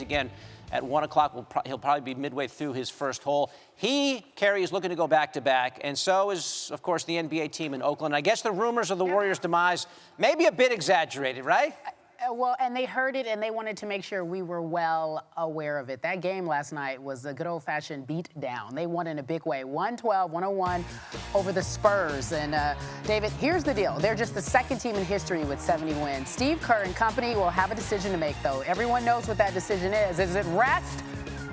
Again, at 1 o'clock, he'll probably be midway through his first hole. Cari is looking to go back-to-back, and so is, of course, the NBA team in Oakland. I guess the rumors of the Warriors' demise may be a bit exaggerated, right? Well, and they heard it, and they wanted to make sure we were well aware of it. That game last night was a good old-fashioned beat down. They won in a big way, 112-101 over the Spurs. And, David, here's the deal. They're just the second team in history with 70 wins. Steve Kerr and company will have a decision to make, though. Everyone knows what that decision is. Is it rest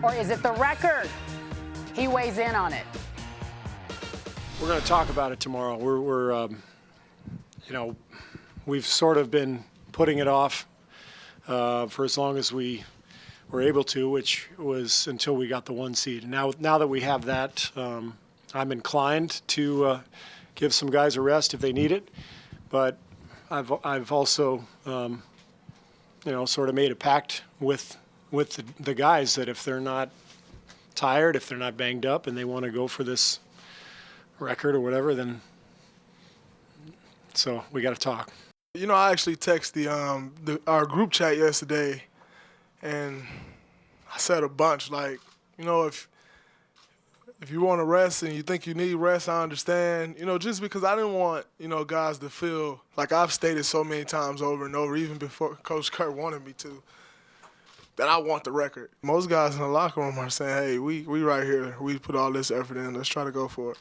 or is it the record? He weighs in on it. We're going to talk about it tomorrow. We've sort of been putting it off for as long as we were able to, which was until we got the 1 seed. Now that we have that, I'm inclined to give some guys a rest if they need it. But I've also, sort of made a pact with the guys that if they're not tired, if they're not banged up, and they want to go for this record or whatever, then so we got to talk. You know, I actually texted our group chat yesterday, and I said a bunch, like, if you want to rest and you think you need rest, I understand. Just because I didn't want, guys to feel like I've stated so many times over and over, even before Coach Kerr wanted me to, that I want the record. Most guys in the locker room are saying, hey, we right here. We put all this effort in. Let's try to go for it.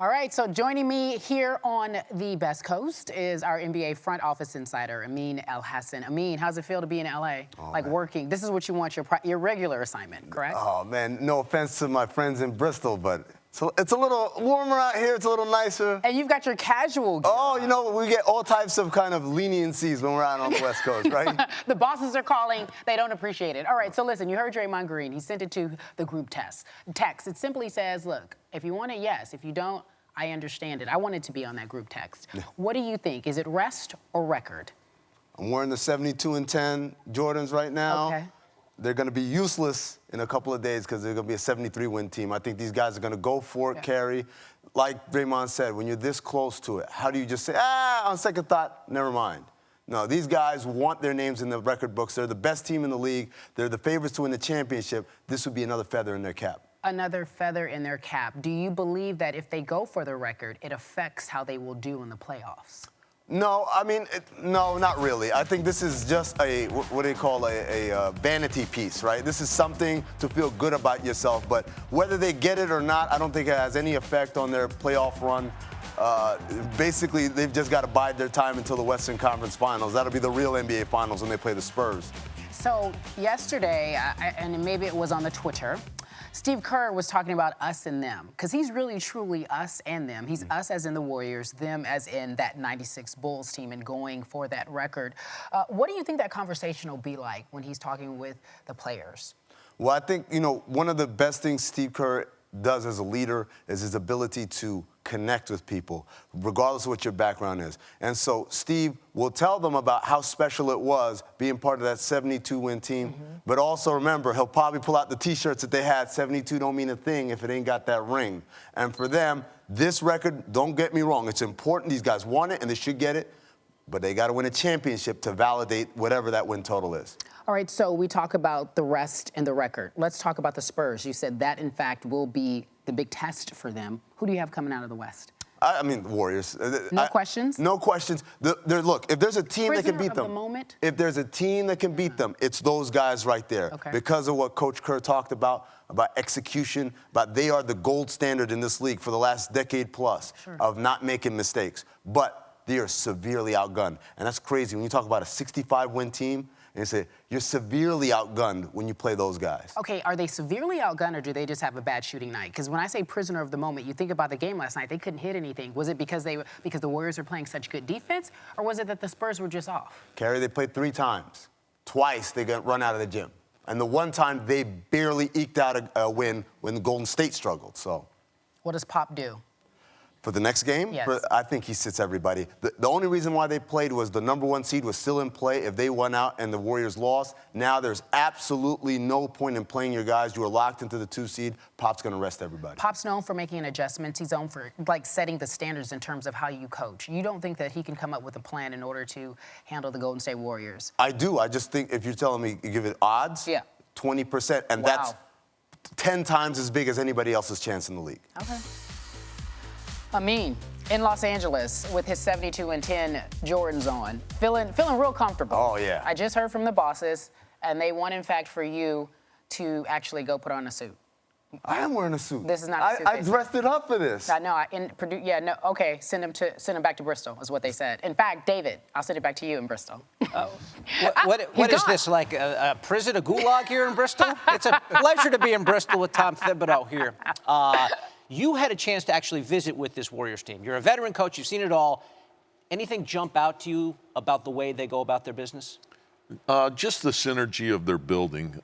All right, so joining me here on the Best Coast is our NBA front office insider, Amin Elhassan. Amin, how's it feel to be in LA? Working. This is what you want your regular assignment, correct? Oh, man, no offense to my friends in Bristol, but it's a little warmer out here. It's a little nicer. And you've got your casual gear. Oh, we get all types of kind of leniencies when we're out on the West Coast, right? The bosses are calling. They don't appreciate it. All right, so listen, you heard Draymond Green. He sent it to the group text. It simply says, look, if you want it, yes. If you don't, I understand it. I want it to be on that group text. Yeah. What do you think? Is it rest or record? I'm wearing the 72-10 Jordans right now. Okay. They're going to be useless in a couple of days because they're going to be a 73-win team. I think these guys are going to go for it, Cari. Like Draymond said, when you're this close to it, how do you just say, on second thought, never mind? No, these guys want their names in the record books. They're the best team in the league. They're the favorites to win the championship. This would be another feather in their cap. Another feather in their cap. Do you believe that if they go for the record, it affects how they will do in the playoffs? No, no, not really. I think this is just what do you call a vanity piece, right? This is something to feel good about yourself, but whether they get it or not, I don't think it has any effect on their playoff run. Basically, they've just got to bide their time until the Western Conference Finals. That'll be the real NBA Finals when they play the Spurs. So yesterday, and maybe it was on the Twitter, Steve Kerr was talking about us and them, because he's really, truly us and them. He's us as in the Warriors, them as in that 96 Bulls team and going for that record. What do you think that conversation will be like when he's talking with the players? Well, I think, one of the best things Steve Kerr does as a leader is his ability to connect with people, regardless of what your background is. And so Steve will tell them about how special it was being part of that 72-win team. But also remember, he'll probably pull out the T-shirts that they had. 72 don't mean a thing if it ain't got that ring. And for them, this record, don't get me wrong, it's important. These guys want it, and they should get it. But they got to win a championship to validate whatever that win total is. All right, so we talk about the rest and the record. Let's talk about the Spurs. You said that, in fact, will be the big test for them. Who do you have coming out of the West? The Warriors. No questions? No questions. Look, if there's a team that can beat them, if there's a team that can beat them, it's those guys right there. Okay. Because of what Coach Kerr talked about execution, about they are the gold standard in this league for the last decade plus of not making mistakes. But they are severely outgunned. And that's crazy. When you talk about a 65-win team, and you say, you're severely outgunned when you play those guys. Okay, are they severely outgunned, or do they just have a bad shooting night? Because when I say prisoner of the moment, you think about the game last night, they couldn't hit anything. Was it because the Warriors were playing such good defense, or was it that the Spurs were just off? Cari, they played 3 times. Twice they got run out of the gym. And the one time they barely eked out a win when the Golden State struggled, so. What does Pop do? For the next game? Yes. I think he sits everybody. The only reason why they played was the #1 seed was still in play. If they won out and the Warriors lost, now there's absolutely no point in playing your guys. You are locked into the 2 seed. Pop's going to rest everybody. Pop's known for making adjustments. He's known for, like, setting the standards in terms of how you coach. You don't think that he can come up with a plan in order to handle the Golden State Warriors? I do. I just think if you're telling me you give it odds, Yeah. 20%, and Wow. that's 10 times as big as anybody else's chance in the league. Okay. Amin in Los Angeles with his 72-10 Jordans on, feeling real comfortable. Oh, yeah. I just heard from the bosses, and they want, in fact, for you to actually go put on a suit. I am wearing a suit. This is not a suit. I dressed it up for this. I know. Okay. Send him back to Bristol is what they said. In fact, David, I'll send it back to you in Bristol. What is this, like a prison, a gulag here in Bristol? It's a pleasure to be in Bristol with Tom Thibodeau here. You had a chance to actually visit with this Warriors team. You're a veteran coach. You've seen it all. Anything jump out to you about the way they go about their business? Just the synergy of their building.